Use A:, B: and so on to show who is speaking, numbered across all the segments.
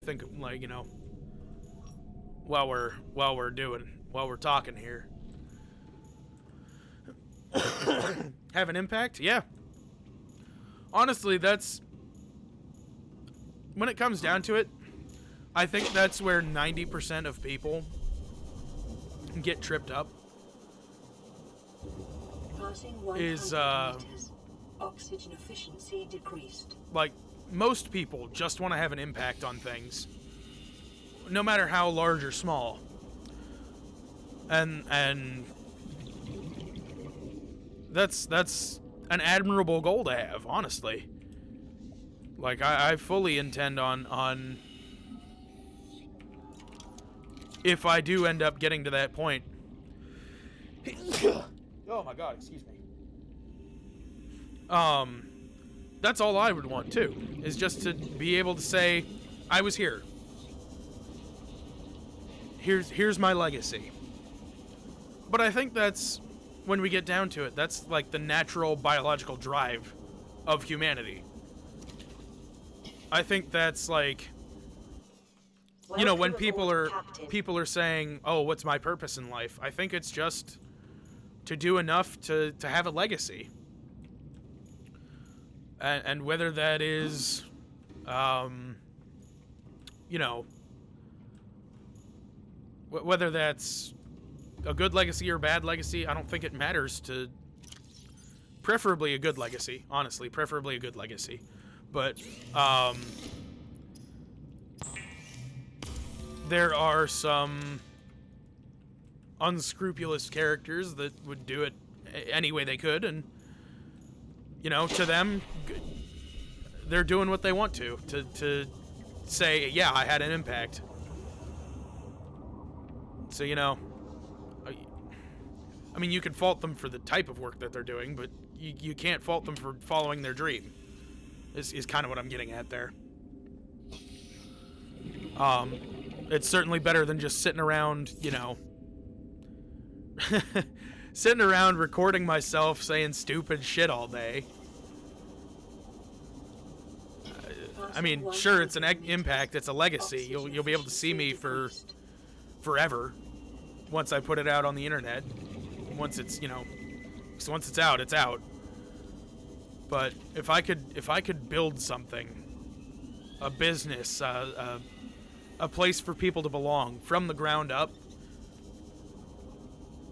A: think, like, you know, while we're talking here. Have an impact? Yeah. Honestly, that's... When it comes down to it, I think that's where 90% of people get tripped up. Is,
B: oxygen efficiency decreased.
A: Like, most people just want to have an impact on things, no matter how large or small. And that's an admirable goal to have, honestly. Like, I fully intend on if I do end up getting to that point. Oh my god, excuse me. That's all I would want too, is just to be able to say, I was here. Here's my legacy. But I think that's, when we get down to it, that's like the natural biological drive of humanity. I think that's like, you know, when people are saying, oh, what's my purpose in life? I think it's just to do enough to have a legacy. And whether that is, you know, whether that's a good legacy or a bad legacy, I don't think it matters to... Preferably a good legacy, honestly. Preferably a good legacy. But, there are some unscrupulous characters that would do it any way they could, and, you know, to them, they're doing what they want to say, yeah, I had an impact. So, you know, I mean, you can fault them for the type of work that they're doing, but you can't fault them for following their dream, is kind of what I'm getting at there. It's certainly better than just sitting around, you know, sitting around recording myself saying stupid shit all day. I mean, sure, it's an impact, it's a legacy. You'll be able to see me for forever once I put it out on the internet. Once it's, you know, so once it's out, it's out. But if I could build something, a business, a place for people to belong from the ground up,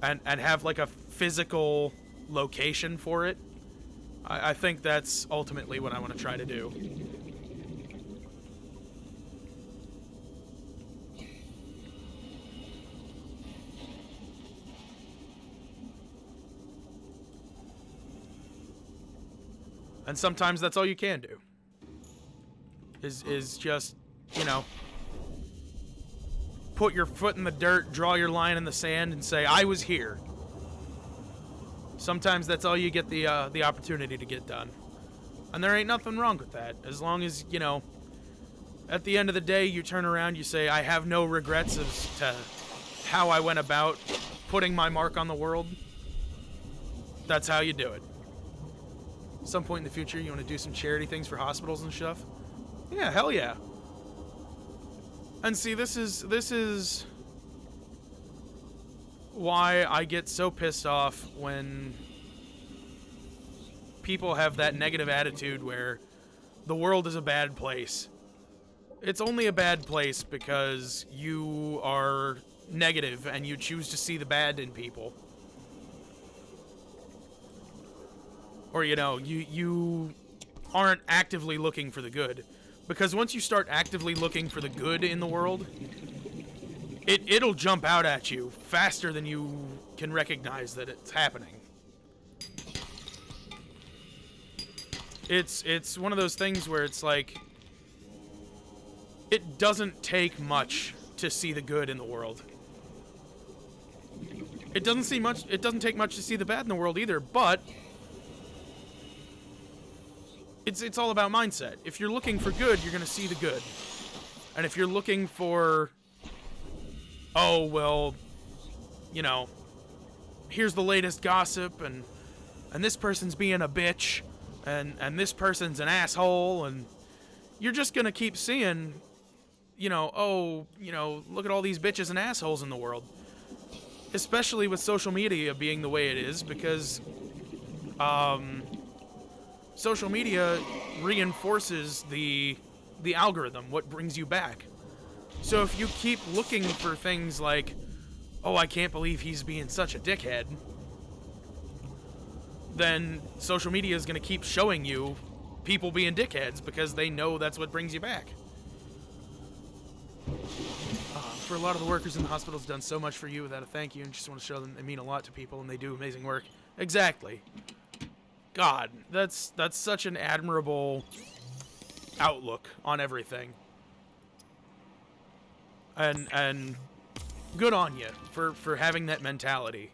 A: and have like a physical location for it, I think that's ultimately what I want to try to do. And sometimes that's all you can do. Is just, you know, put your foot in the dirt, draw your line in the sand, and say, I was here. Sometimes that's all you get the opportunity to get done. And there ain't nothing wrong with that. As long as, you know, at the end of the day, you turn around, you say, I have no regrets as to how I went about putting my mark on the world. That's how you do it. Some point in the future, you want to do some charity things for hospitals and stuff? Yeah, hell yeah. And see, this is why I get so pissed off when people have that negative attitude where the world is a bad place. It's only a bad place because you are negative and you choose to see the bad in people. Or, you know, you aren't actively looking for the good. Because once you start actively looking for the good in the world, it'll jump out at you faster than you can recognize that it's happening. It's one of those things where it's like, it doesn't take much to see the good in the world. It doesn't take much to see the bad in the world either, but it's all about mindset. If you're looking for good, you're going to see the good. And if you're looking for, oh, well, you know, here's the latest gossip, and this person's being a bitch, and this person's an asshole, and you're just going to keep seeing you know, oh, you know, look at all these bitches and assholes in the world. Especially with social media being the way it is, because social media reinforces the algorithm, what brings you back. So if you keep looking for things like, oh, I can't believe he's being such a dickhead, then social media is going to keep showing you people being dickheads because they know that's what brings you back. For a lot of the workers in the hospital has done so much for you without a thank you, and just want to show them they mean a lot to people and they do amazing work. Exactly. God, that's such an admirable outlook on everything. And good on you for having that mentality.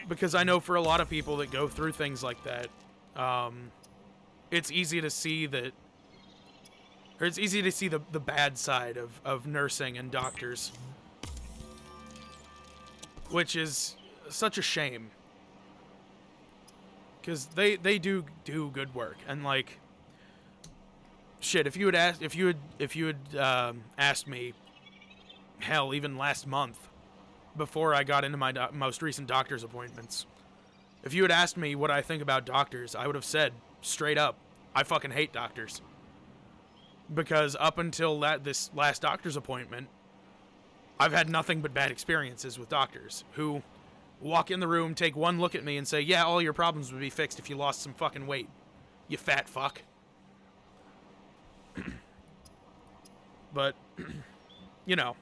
A: Because I know for a lot of people that go through things like that, it's easy to see that, or it's easy to see the bad side of nursing and doctors. Which is such a shame. Because they do good work. And like, shit, if you had asked me, hell, even last month, before I got into my most recent doctor's appointments, if you had asked me what I think about doctors, I would have said straight up, I fucking hate doctors. Because up until this last doctor's appointment, I've had nothing but bad experiences with doctors who walk in the room, take one look at me, and say, yeah, all your problems would be fixed if you lost some fucking weight, you fat fuck. But, you know,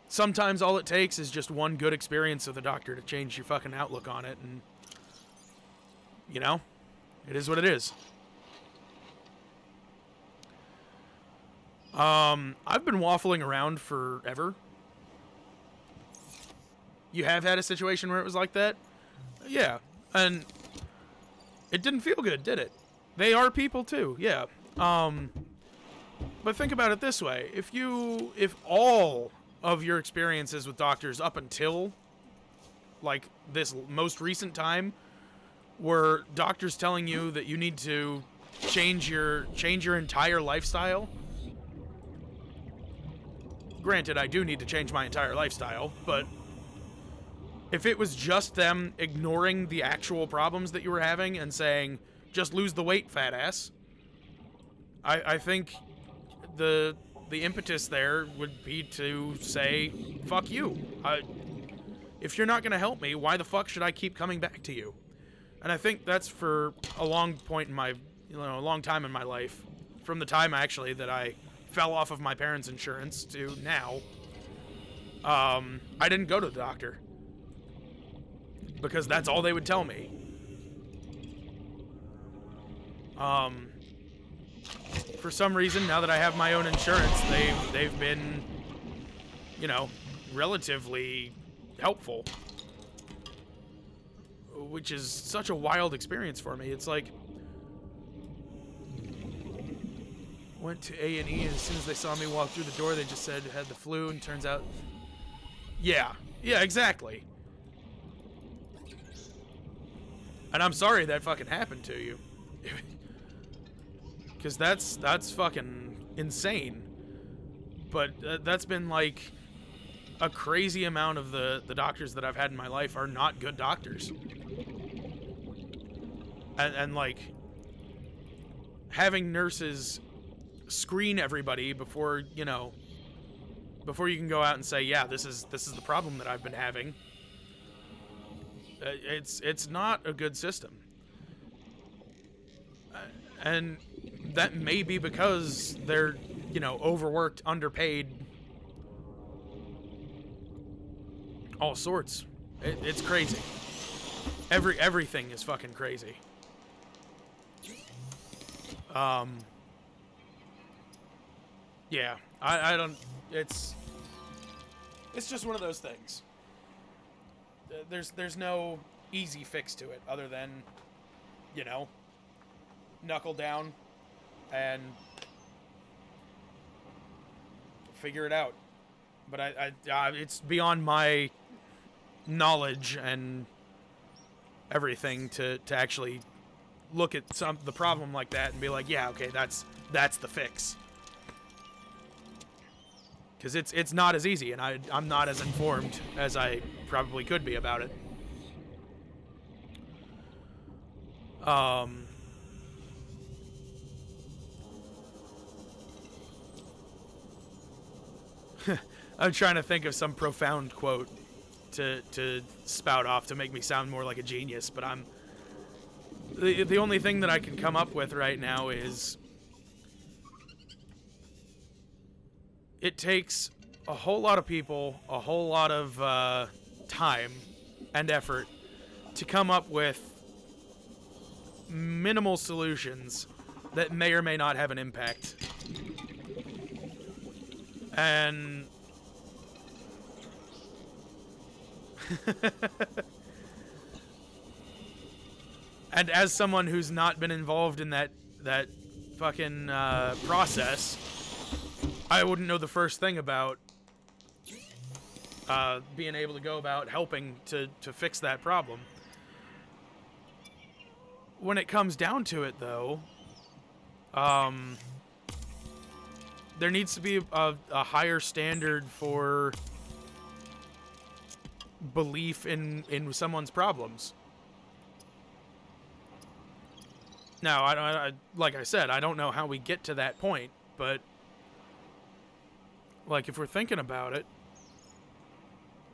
A: sometimes all it takes is just one good experience with a doctor to change your fucking outlook on it, and, you know, it is what it is. I've been waffling around forever. You have had a situation where it was like that? Yeah, and it didn't feel good, did it? They are people too, yeah. But think about it this way. If all of your experiences with doctors up until, like, this most recent time were doctors telling you that you need to change your entire lifestyle. Granted, I do need to change my entire lifestyle, but if it was just them ignoring the actual problems that you were having and saying, just lose the weight, fat ass, I think the impetus there would be to say, fuck you. If you're not going to help me, why the fuck should I keep coming back to you? And I think that's for a long point in my, a long time in my life, from the time actually that I fell off of my parents' insurance to now, I didn't go to the doctor. Because that's all they would tell me. For some reason, now that I have my own insurance, they've been, relatively helpful. Which is such a wild experience for me. It's like, went to A&E, and as soon as they saw me walk through the door, they just said I had the flu, and turns out, yeah, exactly. And I'm sorry that fucking happened to you. Because that's fucking insane. But that's been like a crazy amount of the doctors that I've had in my life are not good doctors. And like having nurses screen everybody before you can go out and say, yeah, this is the problem that I've been having. It's not a good system. And that may be because they're, overworked, underpaid, all sorts. It's crazy. Everything is fucking crazy. Yeah, I don't, it's just one of those things. There's no easy fix to it other than, knuckle down and figure it out. But I it's beyond my knowledge and everything to actually look at the problem like that and be like, yeah, okay, that's the fix. Because it's not as easy, and I'm not as informed as I probably could be about it. I'm trying to think of some profound quote to spout off to make me sound more like a genius, but the only thing that I can come up with right now is it takes a whole lot of people, a whole lot of time and effort to come up with minimal solutions that may or may not have an impact. And and as someone who's not been involved in that fucking process, I wouldn't know the first thing about being able to go about helping to fix that problem. When it comes down to it, though, there needs to be a higher standard for belief in someone's problems. Now, I like I said, I don't know how we get to that point, but like if we're thinking about it,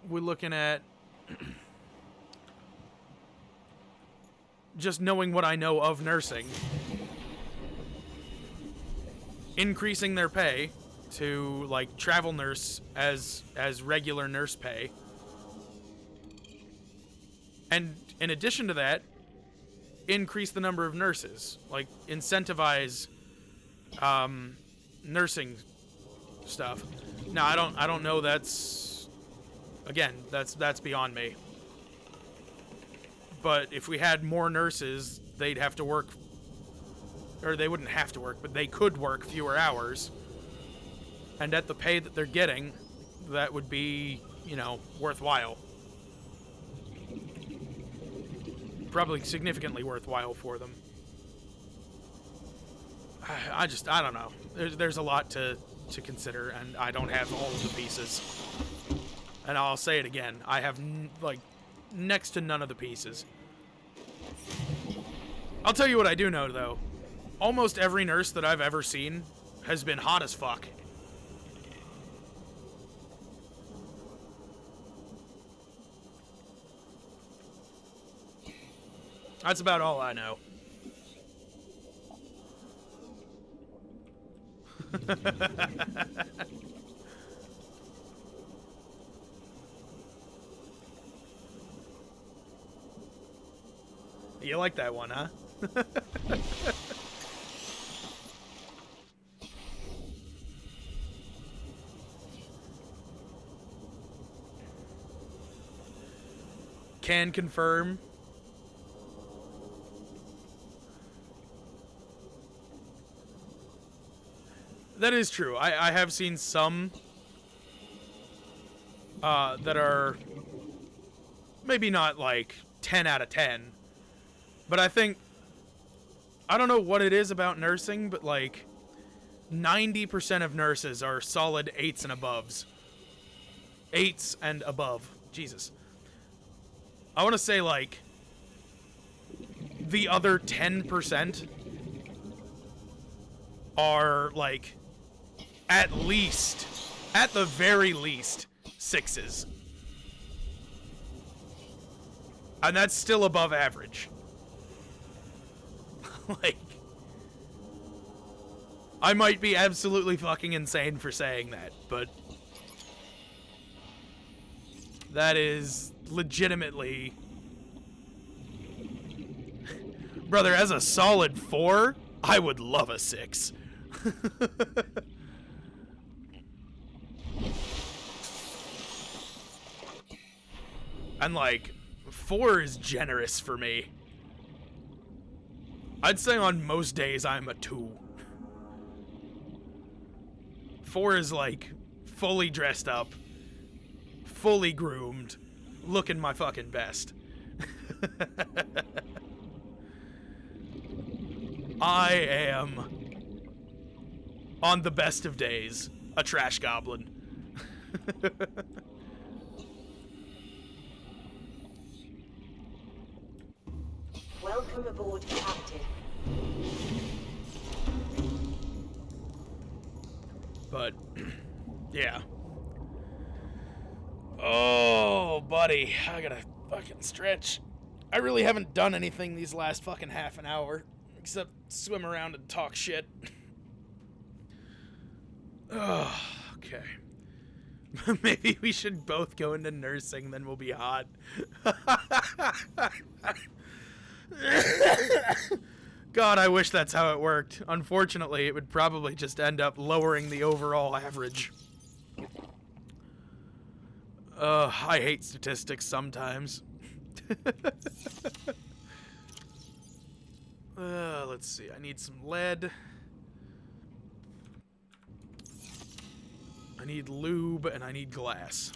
A: we're looking at just knowing what I know of nursing, increasing their pay to like travel nurse as regular nurse pay, and in addition to that, increase the number of nurses, like incentivize nursing stuff. Now I don't know, that's beyond me. But if we had more nurses, they'd have to work, or they wouldn't have to work, but they could work fewer hours. And at the pay that they're getting, that would be, you know, worthwhile. Probably significantly worthwhile for them. I don't know. There's a lot to consider, and I don't have all of the pieces. And I'll say it again, I have next to none of the pieces. I'll tell you what I do know, though. Almost every nurse that I've ever seen has been hot as fuck. That's about all I know. You like that one, huh? Can confirm. That is true. I have seen some that are maybe not like 10 out of 10. But I think, I don't know what it is about nursing, but like 90% of nurses are solid 8s and aboves. 8s and above. Jesus. I want to say like the other 10% are like at the very least 6s. And that's still above average. Like, I might be absolutely fucking insane for saying that, but that is legitimately... Brother, as a solid 4, I would love a 6. And like, 4 is generous for me. I'd say on most days I'm a 2. 4 is like fully dressed up, fully groomed, looking my fucking best. I am, on the best of days, a trash goblin.
B: Welcome aboard, Captain.
A: But, yeah. Oh, buddy. I gotta fucking stretch. I really haven't done anything these last fucking half an hour. Except swim around and talk shit. Oh, okay. Maybe we should both go into nursing, then we'll be hot. God, I wish that's how it worked. Unfortunately, it would probably just end up lowering the overall average. I hate statistics sometimes. Let's see. I need some lead. I need lube, and I need glass.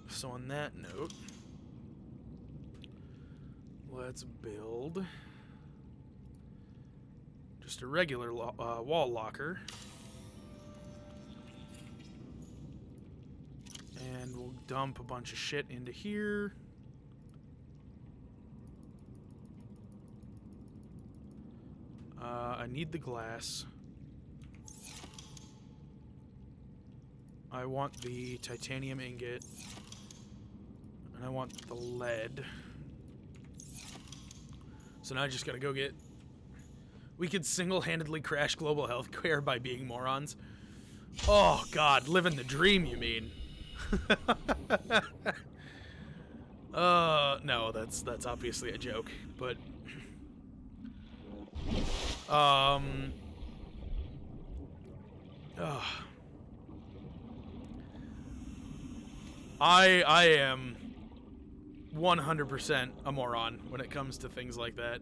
A: So on that note, let's build just a regular wall locker. And we'll dump a bunch of shit into here. I need the glass. I want the titanium ingot. And I want the lead. So now I just gotta go get... We could single-handedly crash global healthcare by being morons. Oh, God. Living the dream, you mean? No, that's obviously a joke, but... I am 100% a moron when it comes to things like that.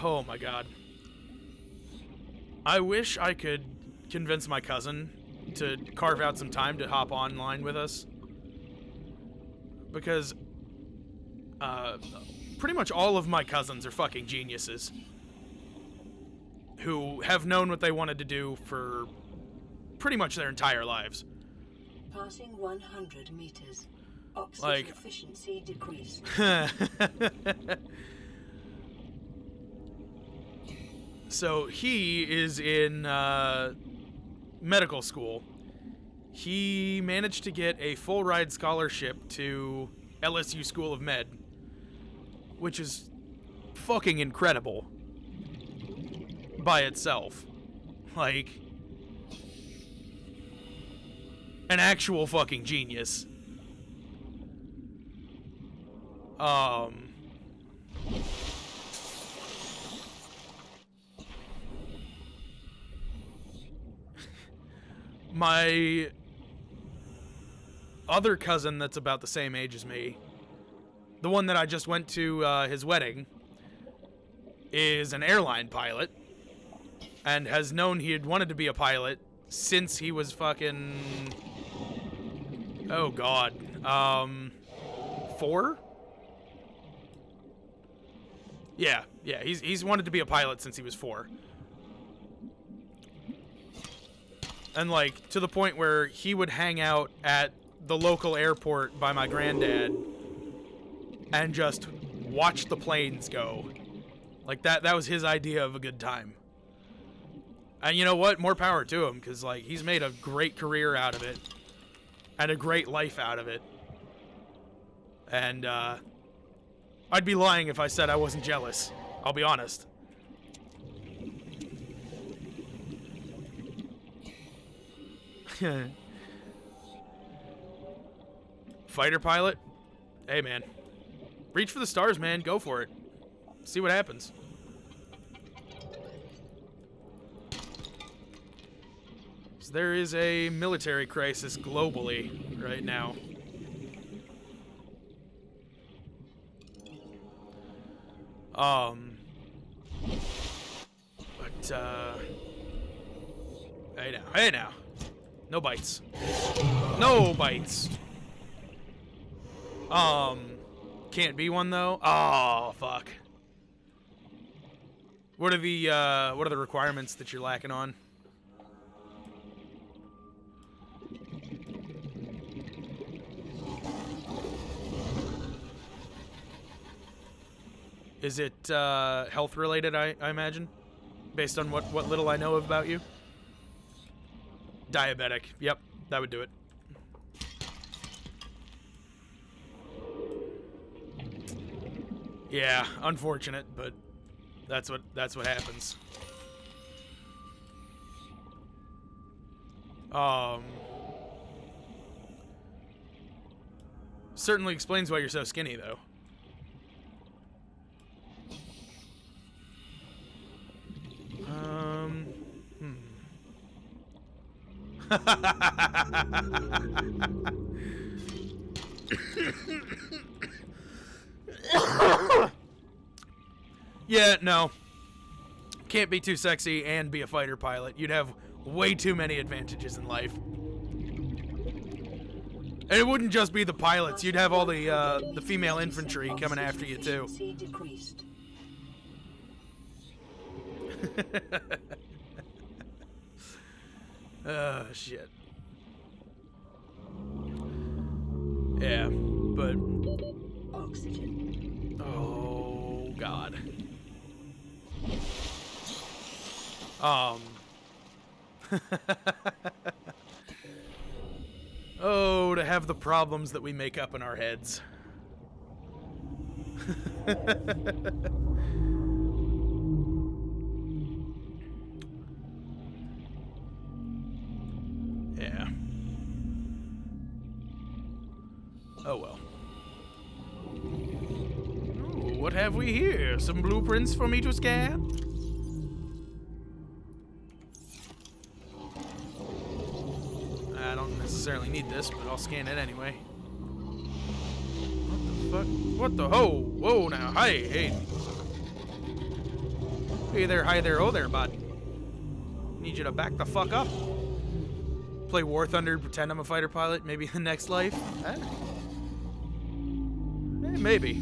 A: Oh my God. I wish I could convince my cousin to carve out some time to hop online with us. Because, pretty much all of my cousins are fucking geniuses. Who have known what they wanted to do for pretty much their entire lives.
B: Passing 100 meters. Oxygen efficiency decreased.
A: So he is in medical school. He managed to get a full ride scholarship to LSU School of Med, which is fucking incredible by itself. Like, an actual fucking genius. My other cousin that's about the same age as me, the one that I just went to his wedding, is an airline pilot and has known he had wanted to be a pilot since he was fucking... Oh, God. 4? Yeah, he's wanted to be a pilot since he was 4. And, like, to the point where he would hang out at the local airport by my granddad and just watch the planes go. Like, that was his idea of a good time. And you know what? More power to him, because, like, he's made a great career out of it. And a great life out of it. And, I'd be lying if I said I wasn't jealous. I'll be honest. Fighter pilot? Hey, man. Reach for the stars, man. Go for it. See what happens. So there is a military crisis globally right now. Hey now. No bites. No bites. Can't be one though? Oh, fuck. What are the requirements that you're lacking on? Is it health related, I imagine? Based on what little I know about you? Diabetic. Yep, that would do it. Yeah, unfortunate, but that's what happens. Certainly explains why you're so skinny, though. Yeah, no. Can't be too sexy and be a fighter pilot. You'd have way too many advantages in life. And it wouldn't just be the pilots. You'd have all the female infantry coming after you, too. Oh, shit. Yeah, but...
B: Oxygen.
A: Oh, God. Oh, to have the problems that we make up in our heads. Yeah. Oh well. Ooh, what have we here? Some blueprints for me to scan? I don't necessarily need this, but I'll scan it anyway. What the fuck? What the ho? Whoa now. Hi, hey. Hey there, hi there, oh there, bud. Need you to back the fuck up. Play War Thunder, pretend I'm a fighter pilot, maybe in the next life. Maybe.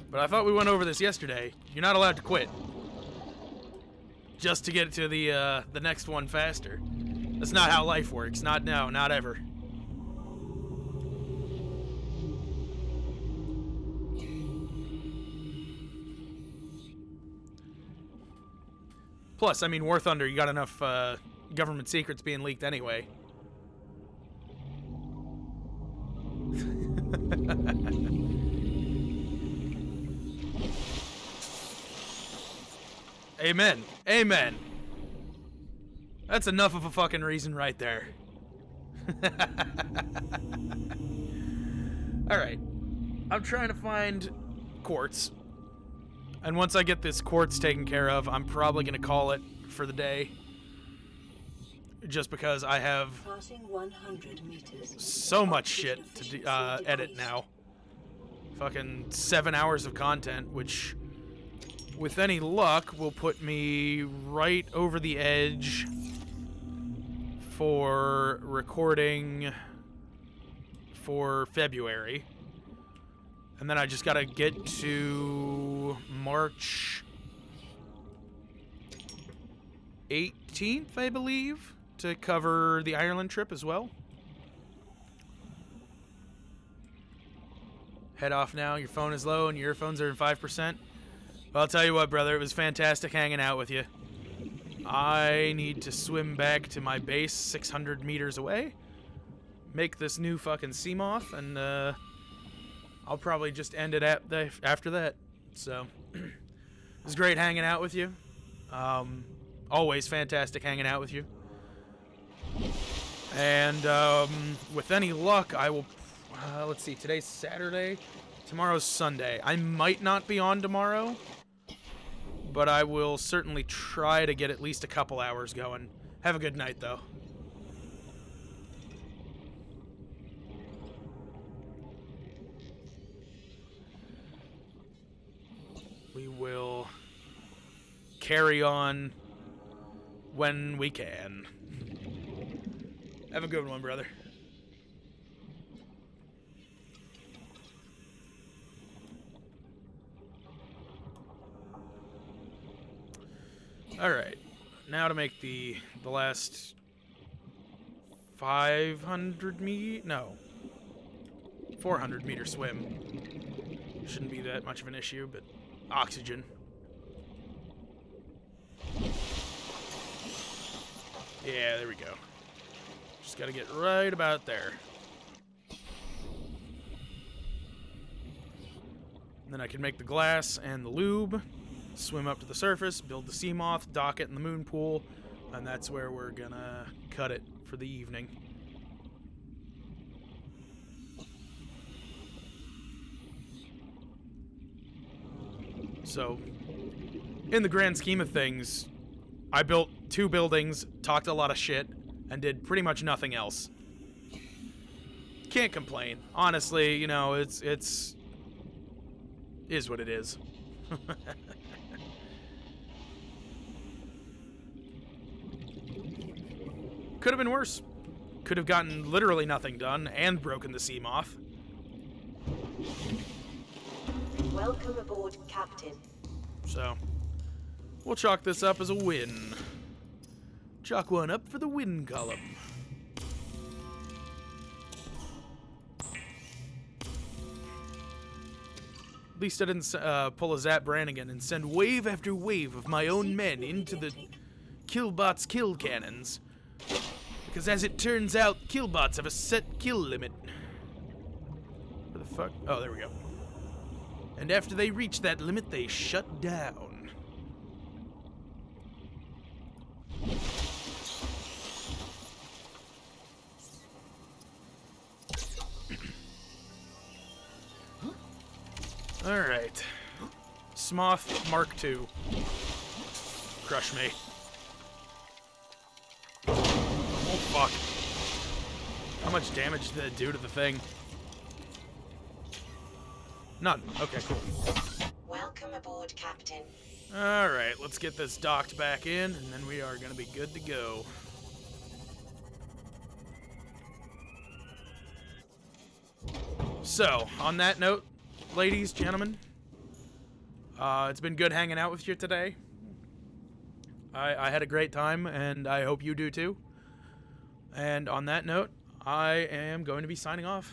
A: But I thought we went over this yesterday. You're not allowed to quit. Just to get to the next one faster. That's not how life works. Not now, not ever. Plus, I mean, War Thunder, you got enough government secrets being leaked anyway. Amen. Amen. That's enough of a fucking reason right there. Alright. I'm trying to find quartz. And once I get this quartz taken care of, I'm probably going to call it for the day. Just because I have so much shit to edit now. Fucking 7 hours of content, which, with any luck, will put me right over the edge for recording for February. And then I just gotta get to March 18th, I believe, to cover the Ireland trip as well. Head off now. Your phone is low and your earphones are in 5%. Well, I'll tell you what, brother. It was fantastic hanging out with you. I need to swim back to my base 600 meters away. Make this new fucking Seamoth, and I'll probably just end it after that. So, it was great hanging out with you. Always fantastic hanging out with you. And with any luck, I will... let's see, today's Saturday. Tomorrow's Sunday. I might not be on tomorrow, but I will certainly try to get at least a couple hours going. Have a good night, though. We will carry on when we can. Have a good one, brother. Alright. Now to make the last 500 meter... No. 400 meter swim. Shouldn't be that much of an issue, but oxygen. Yeah, there we go. Just gotta get right about there. And then I can make the glass and the lube, swim up to the surface, build the sea moth, dock it in the moon pool, and that's where we're gonna cut it for the evening. So, in the grand scheme of things, I built 2 buildings, talked a lot of shit, and did pretty much nothing else. Can't complain. Honestly, you know, it's is what it is. Could have been worse. Could have gotten literally nothing done and broken the sea moth.
B: Welcome aboard, Captain.
A: So, we'll chalk this up as a win. Chalk one up for the win column. At least I didn't pull a Zap Brannigan and send wave after wave of my own men into the Killbot's kill cannons. Because as it turns out, Killbots have a set kill limit. Where the fuck? Oh, there we go. And after they reach that limit, they shut down. Alright. Smoth Mark II. Crush me. Oh, fuck. How much damage did it do to the thing? None. Okay, cool.
B: Welcome aboard, Captain.
A: Alright, let's get this docked back in, and then we are going to be good to go. So, on that note, ladies, gentlemen, it's been good hanging out with you today. I had a great time, and I hope you do too. And on that note, I am going to be signing off.